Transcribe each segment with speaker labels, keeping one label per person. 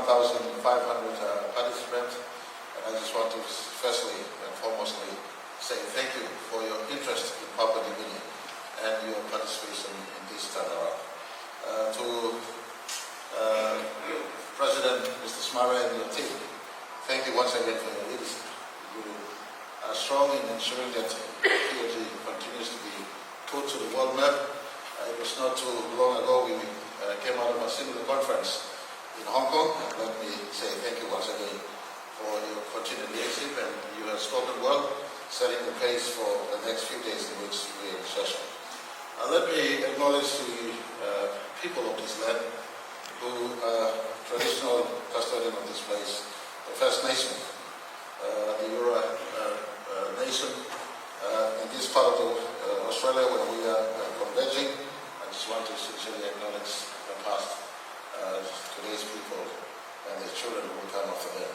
Speaker 1: participants. And I just want to firstly and foremostly say thank you for your interest in Papua New Guinea and your participation in this turnaround. To President Mr. Marape and your team, thank you once again for your leadership. You are strong in ensuring that PNG continues to be put to the world map. It was not too long ago we came out of a similar conference in Hong Kong, and let me say thank you once again for your continued leadership, and you have spoken well, setting the pace for the next few days in which we are in session. Let me acknowledge the people of this land who are traditional custodian of this place, the First Nation, the Eora Nation, in this part of Australia where we are converging. I just want to sincerely acknowledge the past, today's people, and the children who will come after them.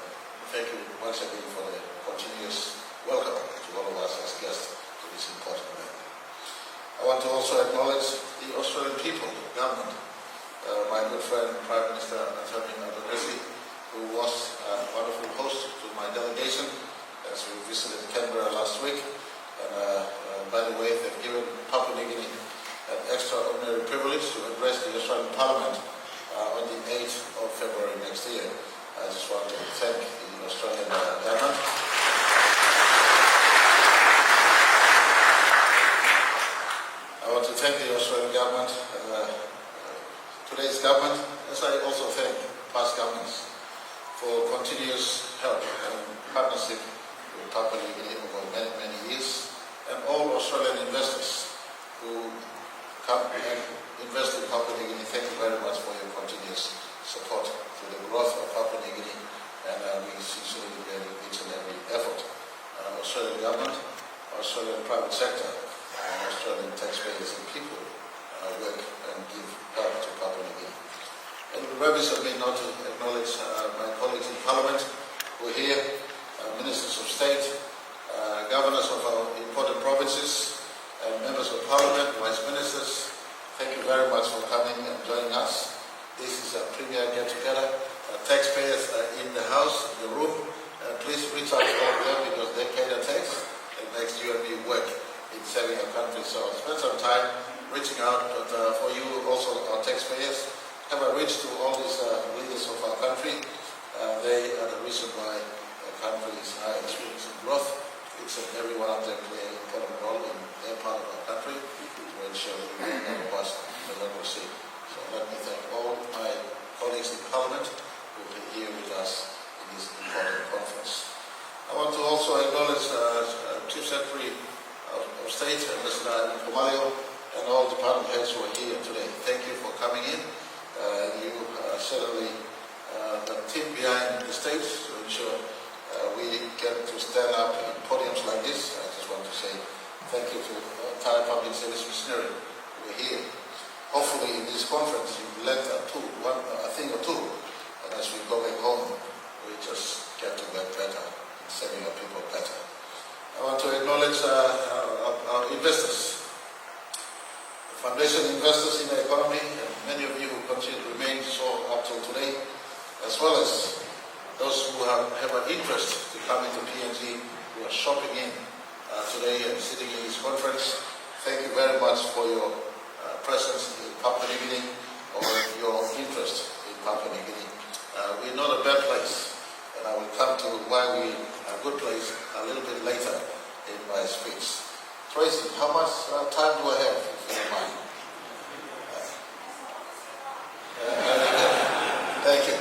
Speaker 1: Thank you once again for the continuous welcome to all of us as guests to this important event. I want to also acknowledge the Australian people, government, my good friend Prime Minister Anthony Albanese, who was a wonderful host to my delegation as we visited Canberra last week. And by the way, they've given Papua New Guinea an extraordinary privilege to address the Australian Parliament on the 8th of February next year. I just want to thank the Australian government. I want to thank the Australian government, today's government, as I also thank past governments for continuous help and partnership with Papua New Guinea over many, many years, and all Australian investors who come and invest in Papua New Guinea. Thank you very much for your continuous support to the growth of Papua New Guinea, and we sincerely value each and every effort. Australian government, Australian private sector, and Australian taxpayers and people work and give help to Papua New Guinea. It would be remiss of me not to acknowledge my colleagues in Parliament who are here, ministers of state, governors of our important provinces, and members of Parliament, vice ministers. Thank you very much for coming and joining us. This is a premier get-together. Taxpayers are in the house, in the room. Please reach out to all of them because they pay the tax. It makes you and me work in serving our country. So spend some time reaching out. But for you also, our taxpayers, have a reach to all these leaders of our country. They are the reason why the country is experiencing growth. Each and every one of them play an important role in their part of our country to ensure that we remain robust democracy. So let me thank all my colleagues in Parliament who will be here with us in this important conference. I want to also acknowledge Chief Secretary of State, Mr. Nkomalio, and all department heads who are here today. Thank you for coming in. You are certainly the team behind the stage to ensure we get to stand up in podiums like this. I just want to say thank you to the entire public service machinery who are here. Hopefully in this conference you've learned a thing or two, and as we go back home, we just get to work better and serving our people better. I want to acknowledge our investors, the foundation investors in the economy, and many of you who continue to remain so up till today, as well as those who have an interest to come into PNG, who are shopping in today and sitting in this conference. Thank you very much for your presence in Papua New Guinea, or your interest in Papua New Guinea. We're not a bad place, and I will come to why we are a good place a little bit later in my speech. Tracy, how much time do I have, if you don't mind? Thank you.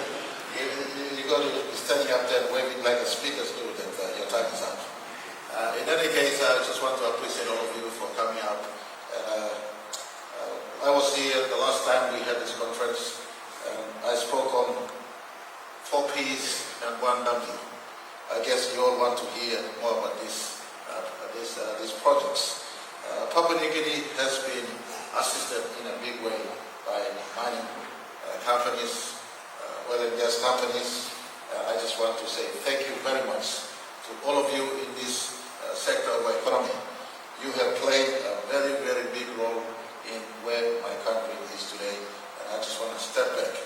Speaker 1: You got to be standing up there and waving like the speakers do that your time is up. In any case, I just want to appreciate all of you for coming out. I was here the last time we had this conference, and I spoke on 4 P's and 1 W. I guess you all want to hear more about these projects. Papua New Guinea has been assisted in a big way by mining companies, oil and gas companies. I just want to say thank you very much to all of you in this sector of our economy. You have played a very, very big role in where my country is today, and I just want to step back.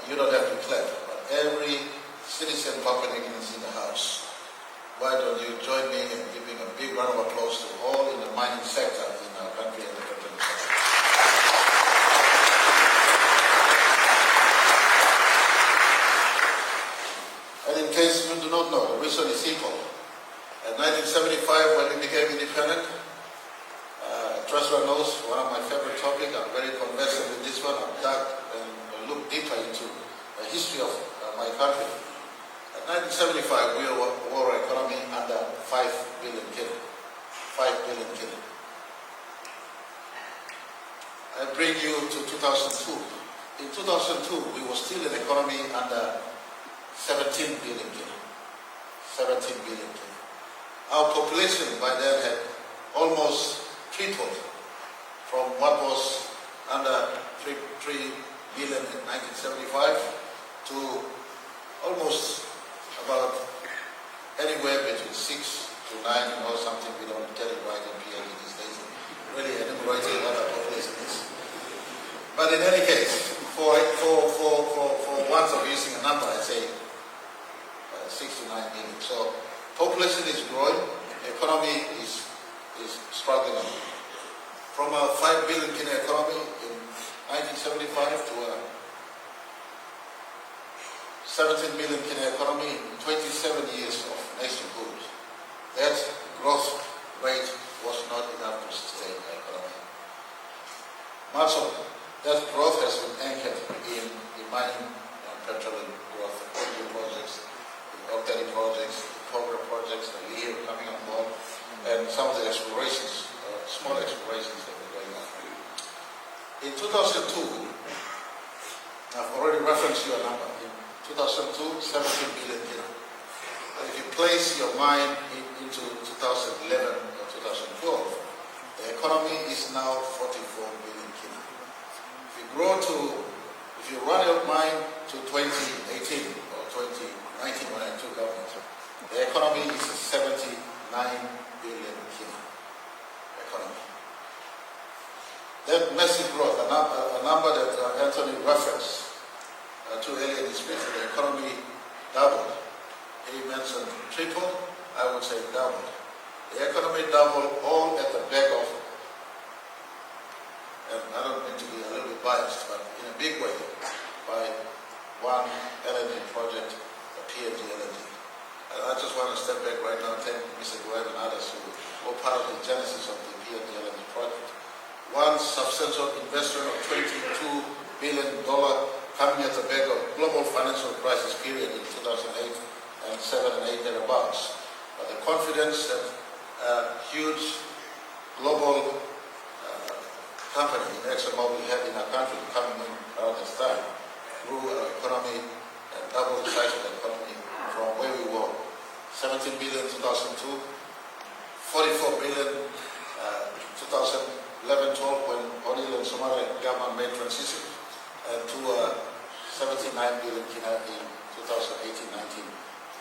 Speaker 1: You don't have to clap, but every citizen Papua New Guineans in the House. Why don't you join me in giving a big round of applause to all in the mining sector in our country and the petroleum sector. And in case you do not know, the reason is simple. In 1975, when we became independent, Treasurer knows one of my favorite topics. I'm very conversant with this one. I've dug and looked deeper into the history of my country. In 1975, we were an economy under 5 billion kina. 5 billion kina. I bring you to 2002. In 2002, we were still an economy under 17 billion kina. 17 billion kina. Our population by then had almost tripled from what was under 3 billion in 1975 to almost about anywhere between 6 to 9 or something. We don't get it right in PLD these days. Really enumerating what our population is. But in any case, for once of using a number, I say 6 to 9 million. So population is growing, economy is struggling. From a 5 billion kina economy in 1975 to a 17 million kina economy in 27 years of nationhood. That growth rate was not enough to sustain the economy. Much of that growth has been anchored in the mining and petroleum growth, the new projects, the Octani projects, the Cobra projects, the Leo coming on board, and some of the explorations, small explorations that were going on. In 2002, I've already referenced your number. In 2002, 17 billion kina. If you place your mind into 2011 or 2012, the economy is now 44 billion kina. If you run your mind to 2018 or 2019 when I took government, the economy is 79 billion kina economy. That massive growth, a number that Anthony referenced to earlier in his speech, the economy doubled. He mentioned triple, I would say doubled. The economy doubled all at the back of, and I don't mean to be a little bit biased, but in a big way, by one LNG project, the PNG LNG. And I just want to step back right now and thank Mr. Gued and others who were part of the genesis of the PNG LNG project. One substantial investment of $22 billion coming at the back of global financial crisis period in 2008 and 7 and 8 thereabouts. But the confidence that huge global company, ExxonMobil, had in our country coming in around this time, grew our economy and doubled the size of the economy from where we were. 17 billion in 2002, 44 billion 2011-12 when O'Neill and Somali government made transition, to 79 billion kina in 2018-19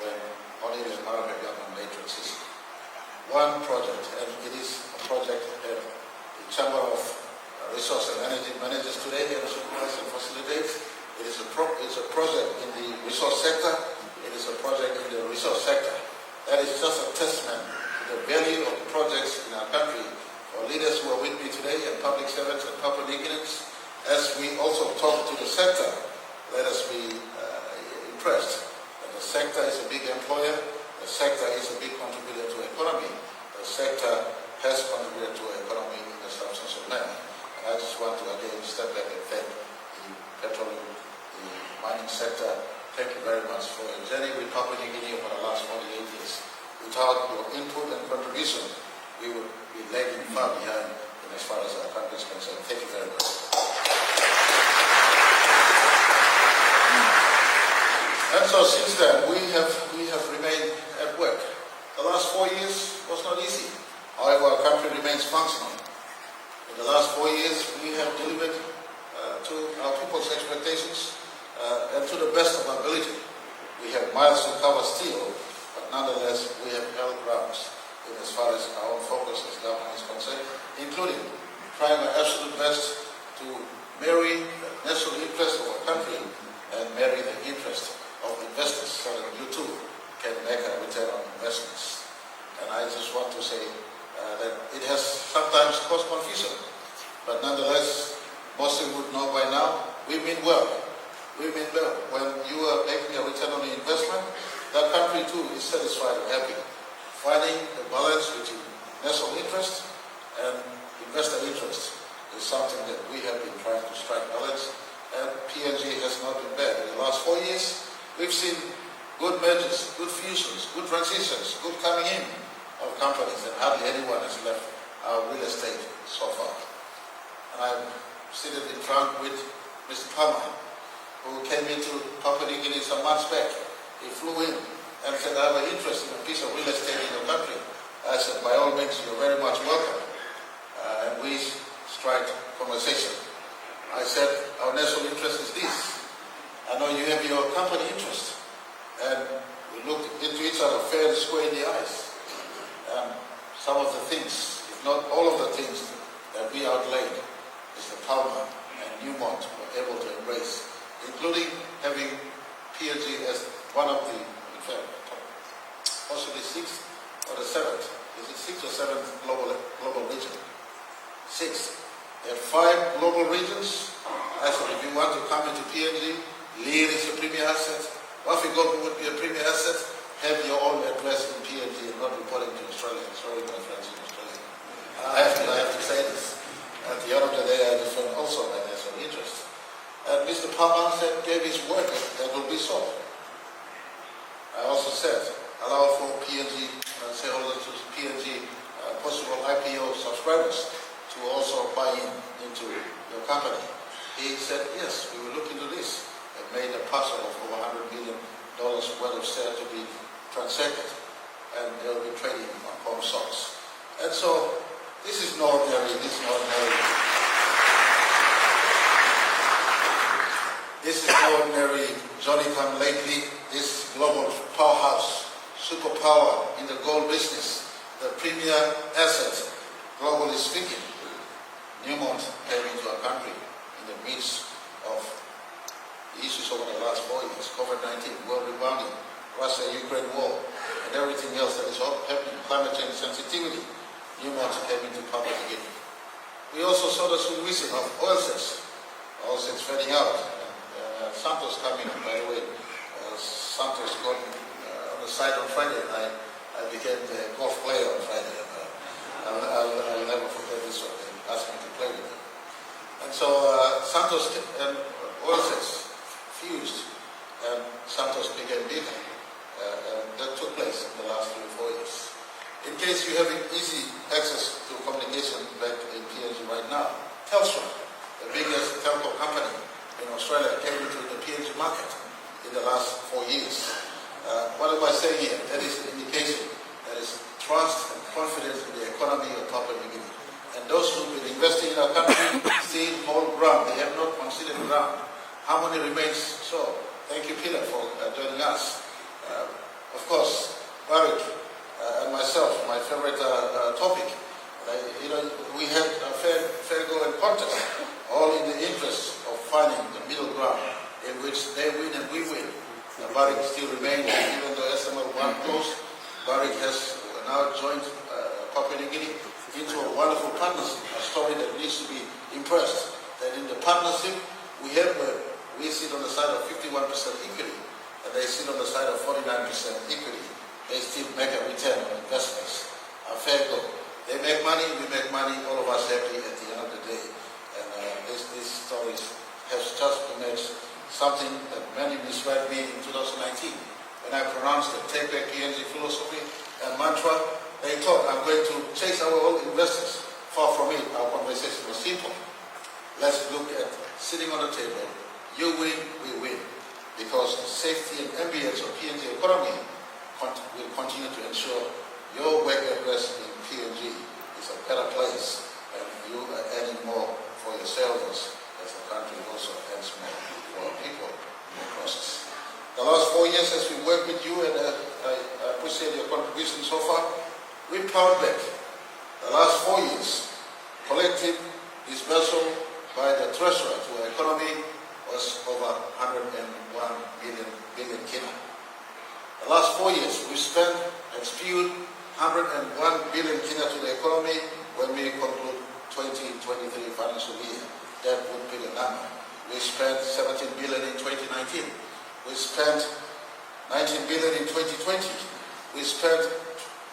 Speaker 1: when O'Neill and Marape government made transition. One project, and it is a project that the Chamber of Resource and Energy manages today and supervises and facilitates. It's a project in the resource sector. It is a project in the resource sector. That is just a testament to the value of projects in our country. For leaders who are with me today and public servants and Papua New Guineans, as we also talk to the sector, let us be impressed that the sector is a big employer, the sector is a big contributor to the economy, the sector has contributed to the economy in a substantial manner. And I just want to again step back and thank the petroleum, the mining sector. Thank you very much for your journey with Papua New Guinea over the last 48 years. Without your input and contribution, we would be lagging far behind in as far as our country is concerned. Thank you very much. And so since then, we have remained at work. The last 4 years was not easy. However, our country remains functional. In the last 4 years, we have delivered to our people's expectations and to the best of our ability. We have miles to cover still, but nonetheless, we have held grounds in as far as our own focus as government is concerned, including trying our absolute best to marry the national interest of our country and marry the interest But nonetheless, most of you would know by now, we mean well. We mean well. When you are making a return on investment, that country too is satisfied and happy. Finding the balance between national interest and investor interest is something that we have been trying to strike balance, and PNG has not been bad. In the last 4 years, we've seen good mergers, good fusions, good transitions, good coming in of companies, and hardly anyone has left our real estate so far. And I'm seated in front with Mr. Palmer, who came into Papua New Guinea some months back. He flew in and said, I have an interest in a piece of real estate in your country. I said, by all means, you're very much welcome. And we strike conversation. I said, our national interest is this. I know you have your company interest. And we looked into each other fair and square in the eyes. Some of the things, if not all of the things that we outlaid, Mr. Palmer and Newmont were able to embrace, including having PNG as one of the, in fact, possibly sixth or the seventh. Is it sixth or seventh global region? Sixth. There are 5 global regions. I said, if you want to come into PNG, Lear is a premier asset. Wafigogo would be a premier asset. Have your own address in PNG and not reporting to Australia. Sorry, my friends in Australia. I have to say this. At the end of the day, I defend also my national interest. And Mr. Palmer said, gave his word that will be so. I also said, allow for PNG shareholders to PNG possible IPO subscribers to also buy into your company. He said, yes, we will look into this, and made a parcel of over $100 million worth of share to be transacted, and they will be trading on common stocks. And so, this is not ordinary, this is not ordinary Johnny come lately, this global powerhouse, superpower in the gold business, the premier asset, globally speaking. Newmont came into our country in the midst of the issues over the last 4 years, COVID-19, world rebounding, Russia-Ukraine war, and everything else that is happening, climate change sensitivity. Newmont came into Papua New Guinea. We also saw the solution of oil sales fading out. Santos coming, by the way. Santos got on the side on Friday, and I became the golf player on Friday. I'll never forget this one. They asked me to play with him. And so Santos and oil sales fused, and Santos became bigger. That took place in the last 3 or 4 years. In case you have easy access to communication back in PNG right now, Telstra, the biggest telco company in Australia, came into the PNG market in the last 4 years. What am I saying here? That is an indication that is trust and confidence in the economy of Papua New Guinea. And those who've been investing in our country still hold ground. They have not considered ground. Harmony remains so. Thank you, Peter, for joining us. Of course, Barik and myself, my favorite topic. We had a fair go and contest, all in the interest of finding the middle ground in which they win and we win. Barik still remains, even though SML1 closed. Barik has now joined Papua New Guinea into a wonderful partnership, a story that needs to be impressed. That in the partnership we have, we sit on the side of 51% equity, and they sit on the side of 49% equity. They still make a return on investments. A fair go. They make money, we make money, all of us happy at the end of the day. And this story has just emerged, something that many misread me in 2019. When I pronounced the Take Back PNG philosophy and mantra, they thought I'm going to chase our old investors. Far from it, our conversation was simple. Let's look at sitting on the table. You win, we win. Because the safety and ambience of PNG economy will continue to ensure your work address in PNG is a better place, and you are earning more for your shareholders as the country also earns more for our people in the process. The last 4 years as we work with you, and I appreciate your contribution so far, we plowed back. The last 4 years, collective disbursal by the treasurer to our economy was over 101 billion kina. The last 4 years, we spent and spewed 101 billion kina to the economy. When we conclude 2023 financial year. That would be the number. We spent 17 billion in 2019. We spent 19 billion in 2020. We spent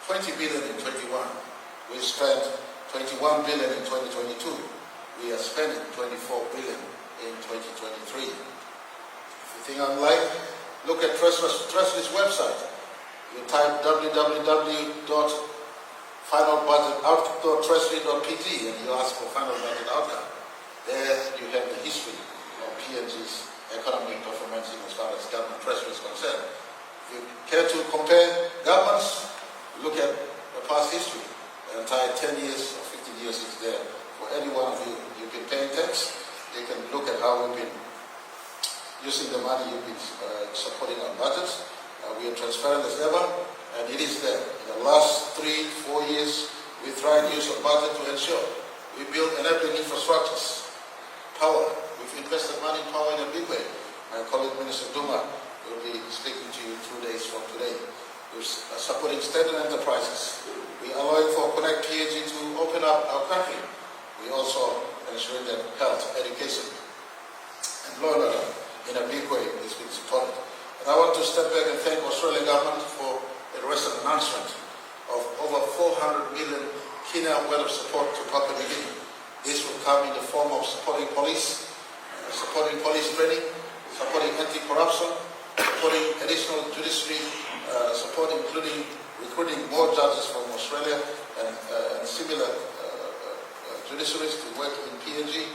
Speaker 1: 20 billion in 21. We spent 21 billion in 2022. We are spending 24 billion in 2023. If you think I'm lying, look at Treasury's website. You type www.finalbudgetout.treasury.pg and you ask for final budget outcome. There you have the history of PNG's economic performance as far as government treasury is concerned. If you care to compare governments, look at the past history. The entire 10 years or 15 years is there. For any one of you, you've been paying tax, you can look at how we've been using the money you've been supporting our budgets. We are transparent as ever, and it is there. In the last 3-4 years, we tried to use our budget to ensure we build enabling infrastructures. Power. We've invested money in power in a big way. My colleague Minister Duma will be speaking to you 2 days from today. We're supporting state-owned enterprises. We allowing for Connect PNG to open up our country. We also ensuring that health, education, and law and order in a big way is being supported. And I want to step back and thank Australian government for the recent announcement of over 400 million kina worth of support to Papua New Guinea. This will come in the form of supporting police training, supporting anti-corruption, supporting additional judiciary support, including recruiting more judges from Australia and similar judiciaries to work in PNG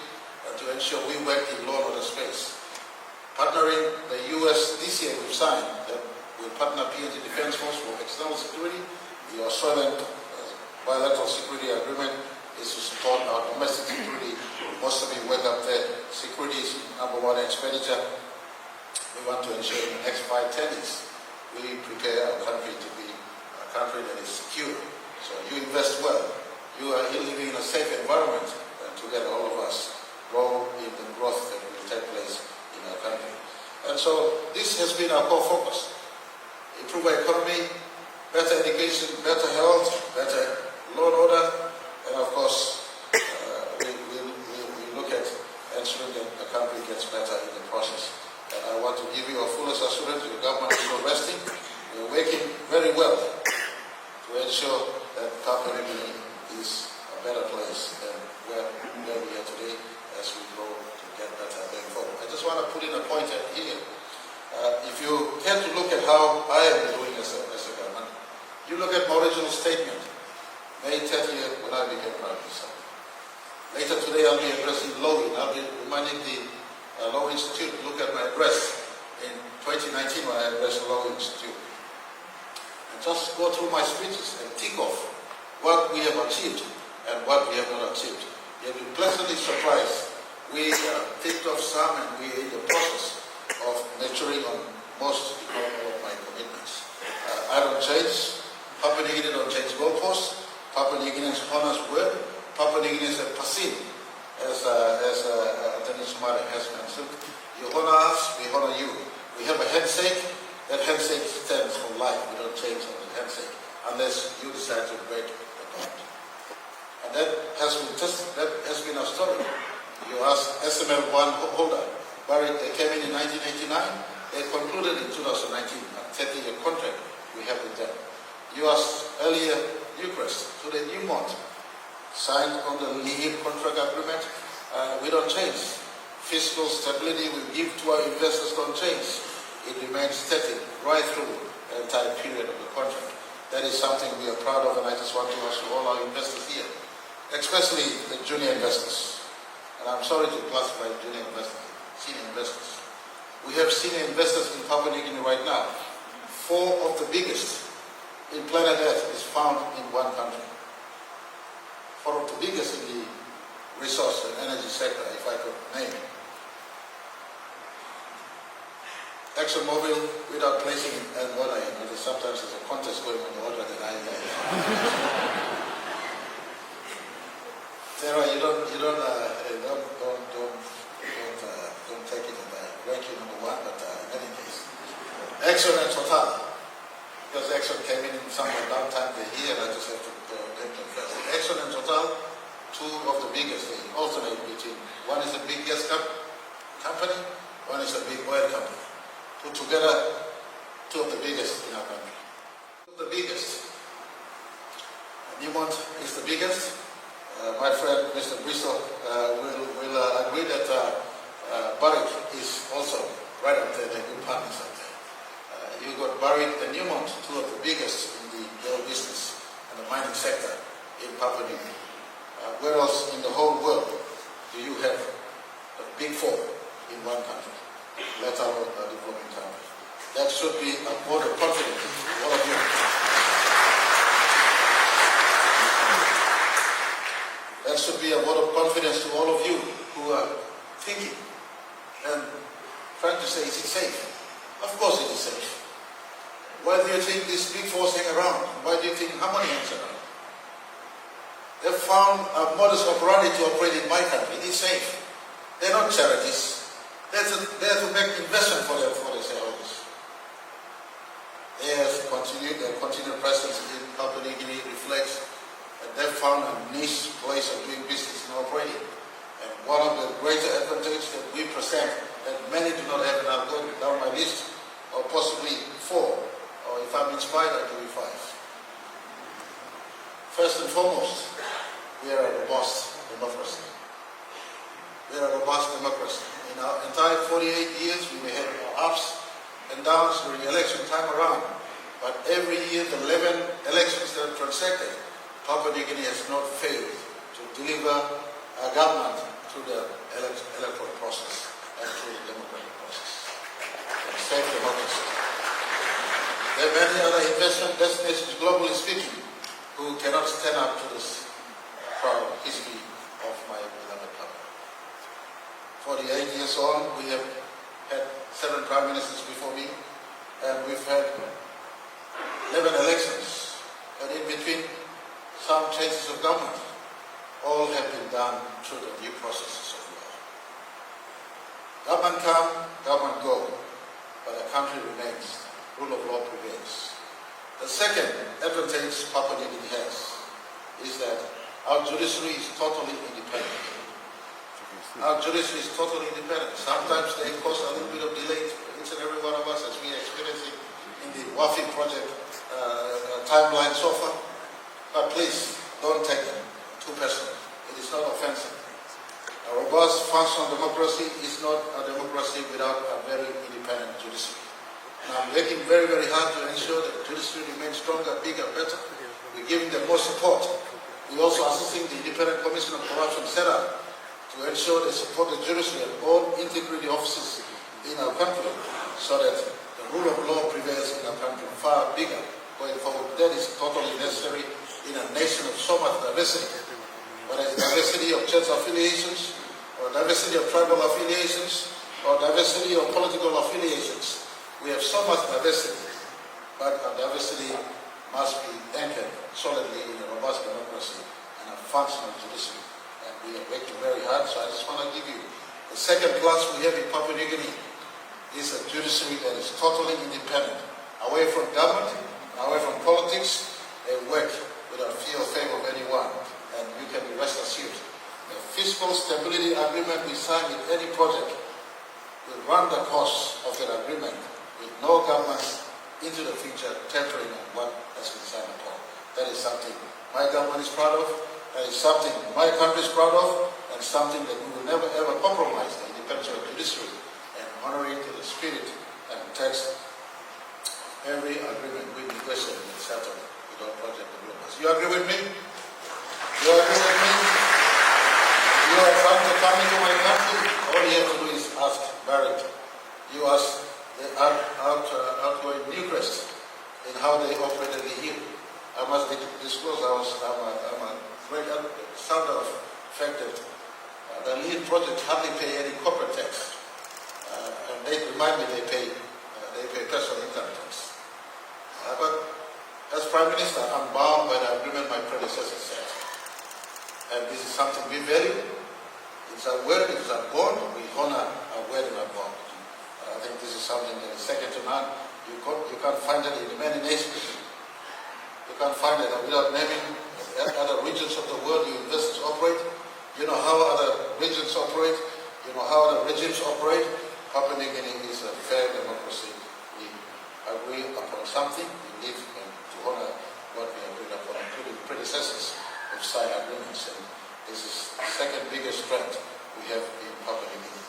Speaker 1: to ensure we work in law and order space. Partnering the US this year we've signed that will partner PNG Defence Force for external security. The Australian bilateral security agreement is to support our domestic security. Most of you work up there. Security is number one expenditure. We want to ensure in the next 5-10 years we prepare our country to be a country that is secure. So you invest well. You are living in a safe environment, and together all of us grow in the growth that will take place in our country. And so this has been our core focus. Improve our economy, better education, better health, better law and order, and of course we look at ensuring that the country gets better in the process. And I want to give you a fullest assurance your government is not resting. We are working very well to ensure that Papua New Guinea is a better place than where we are today as we grow to get better going forward. I just want to put in a point here. If you care to look at how I am doing as a government, you look at my original statement, May 30th, when I became Prime Minister. Later today, I'll be addressing Law. I'll be reminding the Law Institute to look at my address in 2019 when I addressed the Law Institute. And just go through my speeches and tick off what we have achieved and what we have not achieved. You'll be pleasantly surprised. We ticked off some and we are in the process of maturing on most of my commitments. I don't change. Papua New Guinea don't change goalposts. Papua New Guineans honors word. Papua New Guineans are passive, as James Marape has mentioned. You honor us, we honor you. We have a handshake. That handshake stands for life. We don't change on the handshake unless you decide to break the bond. And that has been our story. You ask SML1 holder, Barry, they came in 1989. They concluded in 2019 a 30-year contract we have with them. You asked earlier Newcrest, today Newmont, signed on the lead contract agreement. We don't change. Fiscal stability we give to our investors don't change. It remains static right through the entire period of the contract. That is something we are proud of, and I just want to assure all our investors here, especially the junior investors. And I'm sorry to classify junior investors, senior investors. We have senior investors in Papua New Guinea right now. 4 of the biggest in planet Earth is found in one country. 4 of the biggest in the resource and energy sector, if I could name. ExxonMobil, without placing and what I know, sometimes there's a contest going on the order that I Sarah, you don't take it and rank you number 1, but in any case, Exxon and Total, because Exxon came in somewhere downtime they're here, and I just have to name them first. Exxon and Total, 2 two of the biggest. They alternate between one is a big gas company, one is a big oil company. Put together two of the biggest in our country. Two of the biggest. Newmont is the biggest. My friend Mr. Bristol will agree that Barrick is also right up there. They're good partners up there. You got Barrick and Newmont, two of the biggest in the oil business and the mining sector in Papua New Guinea. Where else in the whole world do you have the big four in one country, let alone a developing country? That should be a vote of confidence to all of you. That should be a vote of confidence to all of you who are thinking and trying to say, is it safe? Of course it is safe. Why do you think these big fours hang around? Why do you think Harmony hangs around? They've found a modus operandi to operate in my country. It is safe. They're not charities. They're to make investment for their shareholders. Their continued presence in Papua New Guinea reflects that they've found a niche place of doing business and operating. And one of the greater advantages that we present that many do not have, and I'll go down my list, or possibly four, or if I'm inspired, I'll give you five. First and foremost, we are a robust democracy. We are a robust democracy. In our entire 48 years, we may have ups and downs during election time around, but every year, the 11 elections that are transacted, Papua New Guinea has not failed to deliver a government through the electoral process and through the democratic process. And safe democracy. There are many other investment destinations, globally speaking, who cannot stand up to this proud history of my beloved country. 48 years on, we have had 7 prime ministers before me, and we've had 11 elections, and in between, some changes of government. All have been done through the due processes of law. Government come, government go, but the country remains. Rule of law prevails. The second advantage Papua New Guinea has is that our judiciary is totally independent. Our judiciary is totally independent. Sometimes they cause a little bit of delay to each and every one of us, as we are experiencing in the WAFI project timeline so far. But please, don't take it too personal. It is not offensive. A robust, functional democracy is not a democracy without a very independent judiciary. And I'm working very, very hard to ensure that the judiciary remains stronger, bigger, better. We're giving them more support. We're also assisting the Independent Commission of Corruption set up to ensure they support the judiciary and all integrity offices in our country so that the rule of law prevails in our country far bigger going forward. That is totally necessary in a nation of so much diversity, whether it's diversity of church affiliations, or diversity of tribal affiliations, or diversity of political affiliations. We have so much diversity, but our diversity must be anchored solidly in a robust democracy and a functional judiciary. And we are working very hard, so I just want to give you the second plus we have in Papua New Guinea is a judiciary that is totally independent, away from government, away from politics. They work without fear or favor of anyone, and you can be rest assured. The fiscal stability agreement we sign with any project will run the course of that agreement with no government into the future tempering on what has been signed upon. That is something my government is proud of, that is something my country is proud of, and something that we will never ever compromise the independence of the judiciary and honoring to the spirit and text of every agreement we negotiate and settle with our project developers. You agree with me? You agree with me? You are trying to come into my country. All you have to do is ask Barrett. You ask the outgoing Newcrest in how they operated here. I must disclose I'm a great founder of the fact that the lead project hardly pay any corporate tax. And they remind me they pay personal income tax. But as Prime Minister, I'm bound by the agreement my predecessor said. And this is something we value. It's our word, it's our bond. We honor our word and our bond. I think this is something that is second to none. You can't find it in many nations. You can't find it without naming other regions of the world you investors operate. You know how other regions operate, you know how other regimes operate. Papua New Guinea is a fair democracy. We agree upon something, we live to honor what we agreed upon, including predecessors of signed agreements. And this is the second biggest strength we have in Papua New Guinea.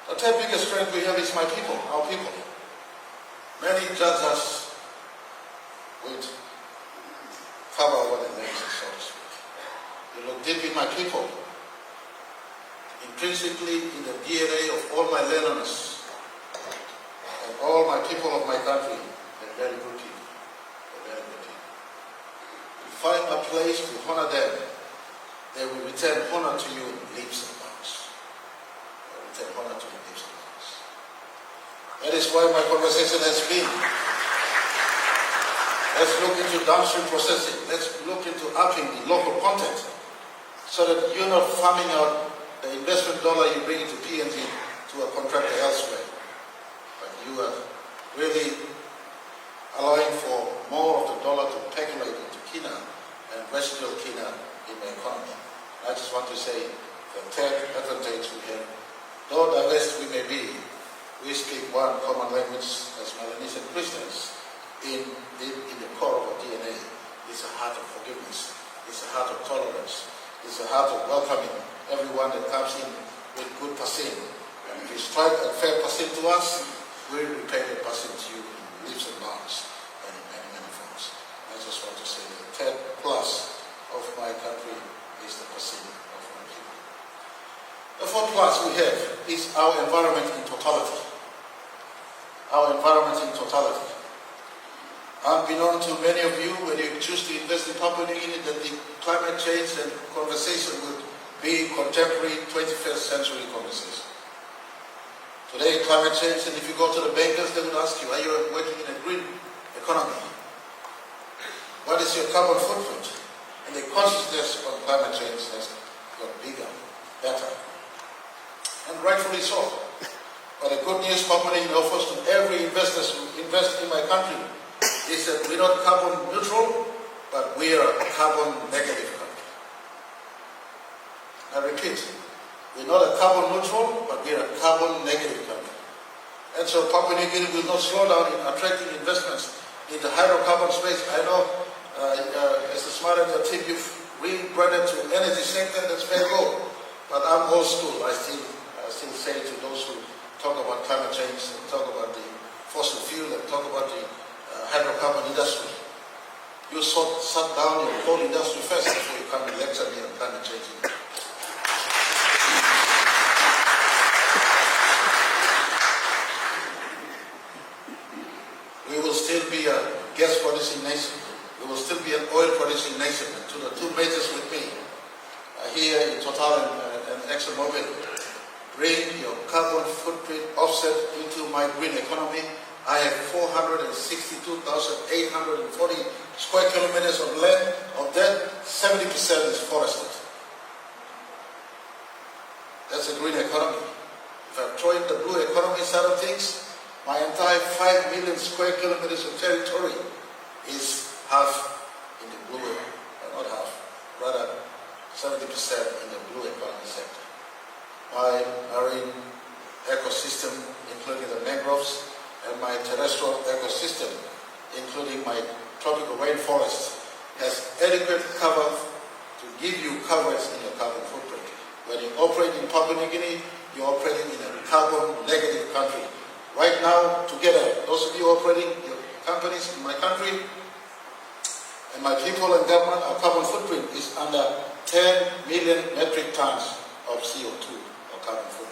Speaker 1: The third biggest strength we have is my people, our people. Many judge us with cover over the legs, so to speak. You look deep in my people, intrinsically in the DNA of all my learners and all my people of my country, they're very good people. They're very good people. You find a place to honor them, they will return honor to you in leaps and bounds. They will return honor to you in leaps and bounds. That is why my conversation has been, let's look into downstream processing, let's look into upping the local content so that you're not farming out the investment dollar you bring into PNG to a contractor elsewhere. But you are really allowing for more of the dollar to percolate into kina and residual kina in the economy. I just want to say the third advantage we have, though diverse we may be, we speak one common language as Melanesian Christians in the core of our DNA. It's a heart of forgiveness, it's a heart of tolerance, it's a heart of welcoming everyone that comes in with good pasin. And if you strike a fair pasin to us, we will repay the pasin to you in leaps and bounds and in many, many forms. I just want to say the third plus of my country is the pasin of my people. The fourth plus we have is our environment in totality. Our environment in totality. Unbeknown to many of you, when you choose to invest in Papua New Guinea, that the climate change and conversation would be contemporary 21st century conversation. Today, climate change, and if you go to the bankers, they will ask you, are you working in a green economy? What is your carbon footprint? And the consciousness of climate change has got bigger, better, and rightfully so. But the good news Papua New Guinea offers to every investor who invests in my country is that we're not carbon neutral, but we are a carbon negative country. I repeat, we're not a carbon neutral, but we're a carbon negative country. And so Papua New Guinea will not slow down in attracting investments in the hydrocarbon space. I know, Mr. Smart and your team, you've rebranded to energy sector, that's very good. But I'm old school. I still say to those who talk about climate change, and talk about the fossil fuel, and talk about the hydrocarbon industry. You shut down your coal industry first before you come and lecture me on climate change. We will still be a gas producing nation. We will still be an oil producing nation. And to the two majors with me, here in Total and ExxonMobil, bring your carbon footprint offset into my green economy. I have 462,840 square kilometers of land. Of that, 70% is forested. That's a green economy. If I throw in the blue economy side of things, my entire 5 million square kilometers of territory is half in the blue, not half, rather 70% in the blue economy sector. My marine ecosystem, including the mangroves, and my terrestrial ecosystem, including my tropical rainforest, has adequate cover to give you coverage in your carbon footprint. When you operate in Papua New Guinea, you're operating in a carbon negative country. Right now, together, those of you operating your companies in my country, and my people and government, our carbon footprint is under 10 million metric tons of CO2 or carbon footprint.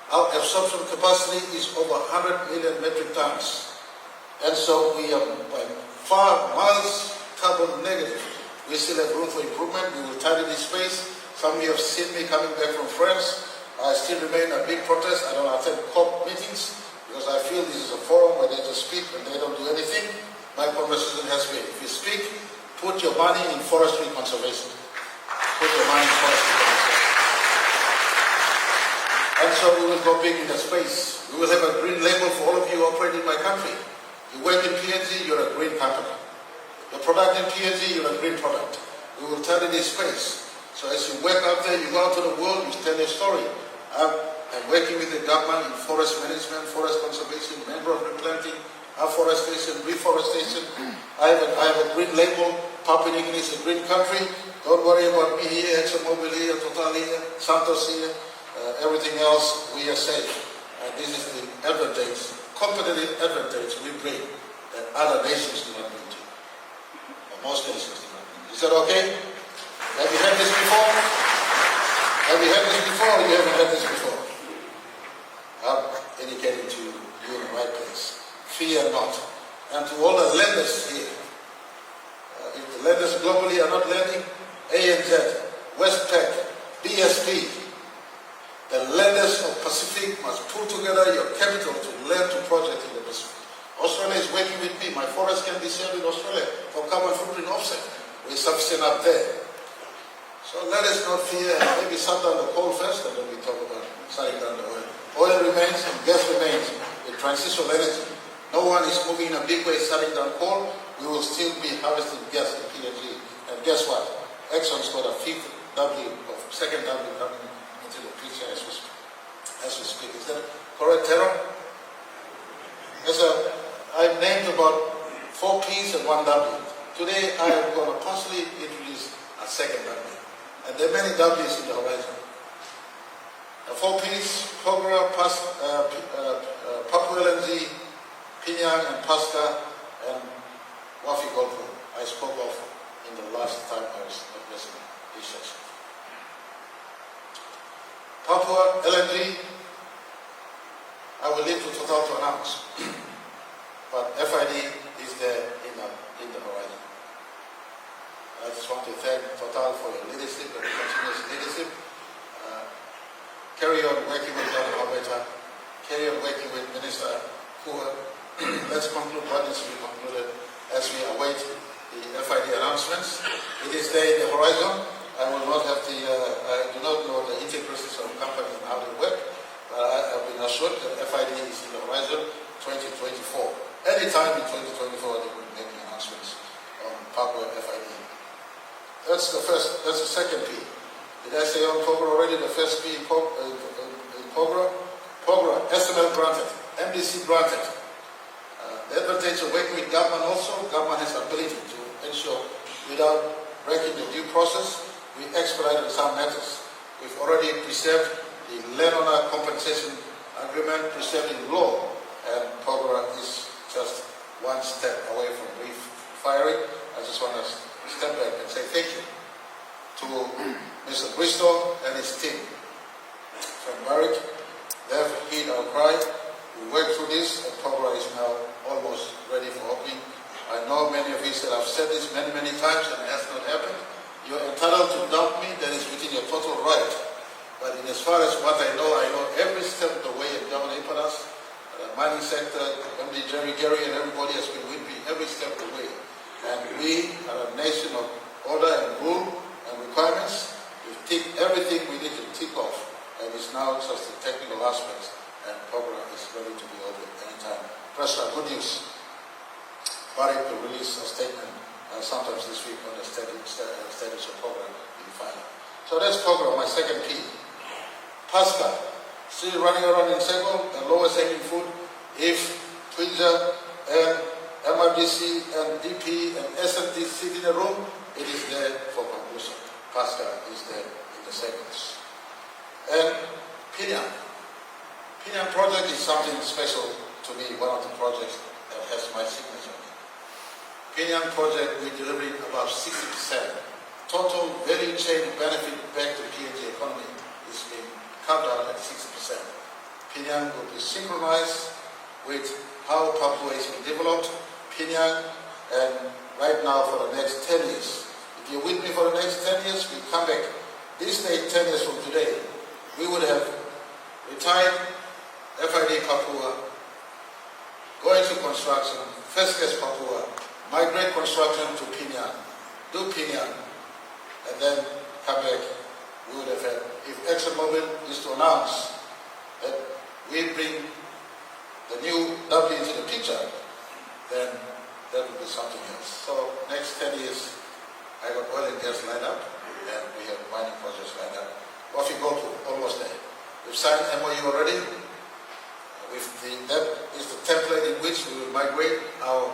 Speaker 1: Our absorption capacity is over 100 million metric tons. And so we are by far miles carbon negative. We still have room for improvement. We will tidy this space. Some of you have seen me coming back from France. I still remain a big protest. I don't attend COP meetings because I feel this is a forum where they just speak and they don't do anything. My conversation has been, if you speak, put your money in forestry conservation. Put your money in forestry conservation. And so we will go big in the space. We will have a green label for all of you operating in my country. You work in PNG, you're a green company. Your product in PNG, you're a green product. We will tidy this space. So as you work out there, you go out to the world, you tell your story. I'm working with the government in forest management, forest conservation, mangrove replanting, afforestation, reforestation. I have a green label. Papua New Guinea is a green country. Don't worry about me here, ExxonMobil here, Total here, Santos here, everything else, we are safe. And this is the advantage, competitive advantage we bring that other nations do not bring to. Or most nations do not bring. Is that okay? Have you heard this before? Have you heard this before or you haven't heard this before? I'm indicating to you in the right place. Fear not. And to all the lenders here, if the lenders globally are not lending, ANZ, Westpac, BSP, the lenders of Pacific must pull together your capital to lend to projects in the Pacific. Australia is working with me. My forest can be shared with Australia for carbon footprint offset. We're sufficient up there. So let us not fear, maybe shut down the coal first and then we talk about shutting down the oil. Oil remains and gas remains with transitional energy. No one is moving in a big way shutting down coal. We will still be harvesting gas in PNG. And guess what? Exxon's got a fifth W of second W coming into the picture as we speak. Is that correct, Tara? Yes, sir. I've named about 4 P's and 1 W. Today I am going to possibly introduce a second W. And there are many W's in the horizon. 4 P's, Pogra, Papua LNG, Pinyang and Pasca, and Wafi Golfo. I spoke of in the last time I was addressing this session. Papua LNG, I will leave to Total to announce. But FID is there in the horizon. I just want to thank Total for your leadership and continuous leadership. Carry on working with Dr. Alberta. Carry on working with Minister Kua. Let's conclude what needs to be concluded as we await the FID announcements. It is there in the horizon. I will not have I do not know the intricacies of companies and how they work, but I have been assured that FID is in the horizon 2024. Anytime in 2024 they will make announcements on Papua FID. That's the second P. Did I say on Pogra already? The first P in Pogra? Pogra, SML granted, MDC granted. The advantage of working with government also, government has the ability to ensure without breaking the due process, we expedited some matters. We've already preserved the landowner compensation agreement preserved in law, and Pogra is just one step away from reef firing. I just want to step back and say thank you to Mr. Bristol and his team from Marape. They have heed our cry. We worked through this, and Pogra is now almost ready for opening. I know many of you said I've said this many, many times and it has not happened. You're entitled to doubt me, that is within your total right. But in as far as what I know every step of the way at Governor Ipadas, the mining sector, MD Jerry Gary and everybody has been with me every step of the way. And we are a nation of order and rule and requirements. We've ticked everything we need to tick off. And it's now just the technical aspects. And Pogra is ready to be open anytime. President, good news. Marape will release a statement sometimes this week on the status of Pogra in final. So that's Pogra, my second P. Pasca, still running around in circle, the lowest hanging fruit. If Twinja and MRDC and DP and SMT sit in a room, it is there for conclusion. Pasca is there in the seconds. And Pinyang. Pinyang project is something special to me, one of the projects that has my signature. Pinyang project, we're delivering about 60%. Total value chain benefit back to PNG economy is being carved out at 60%. Pinyang will be synchronized with how Papua is being developed. Pinyang, and right now for the next 10 years. If you're with me for the next 10 years, we come back. This day, 10 years from today, we would have retired FID Papua, go into construction, first gas Papua, migrate construction to Pinyang, do Pinyang, and then come back. We would have had, if ExxonMobil is to announce that we bring the new W into the picture, then that would be something else. So next 10 years, I got oil and gas lined up. and we have mining projects lined up. Off you go to, almost there. We've signed MOU already. That is the template in which we will migrate our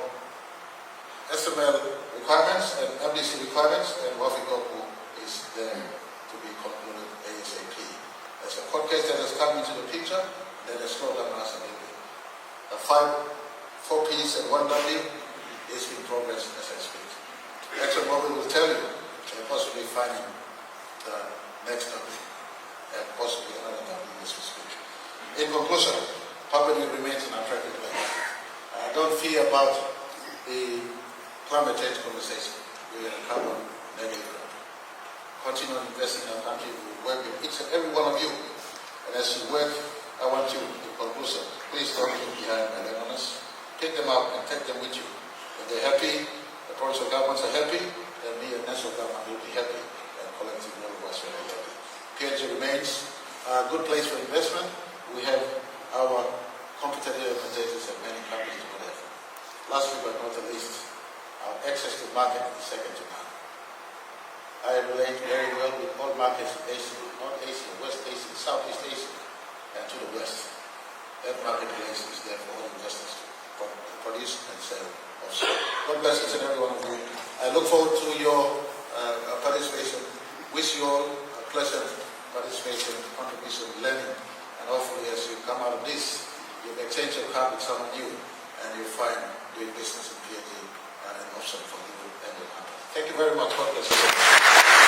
Speaker 1: SML requirements and MDC requirements, and Wafikoku is there to be concluded ASAP. There's a court case that has come into the picture that has slowed down us a little bit. The 4 Ps and 1 W is in progress as I speak. ExxonMobil will tell you they're possibly finding the next W and possibly another W as we speak. In conclusion, Papua remains an attractive place. Don't fear about the climate change conversation. We are carbon negative. Continue investing in our country. We work with each and every one of you. And as you work, I want you, in conclusion, please don't leave behind my learners. Pick them up and take them with you. When they're happy, the provincial governments are happy, then me and national government will be happy, and collectively all of us will be happy. PNG remains a good place for investment. We have our competitive advantages that many companies would have. Lastly but not the least, our access to market is second to none. I relate very well with all markets in Asia, North Asia, West Asia, Southeast Asia, and to the West. That marketplace is there for all investors to produce and sell also. God bless each and every one of you. I look forward to your participation. Wish you all a pleasant participation, contribution, learning, and hopefully as you come out of this, you'll exchange your card with someone new, and you'll find doing business in PNG an option for you and your company. Thank you very much. God bless you.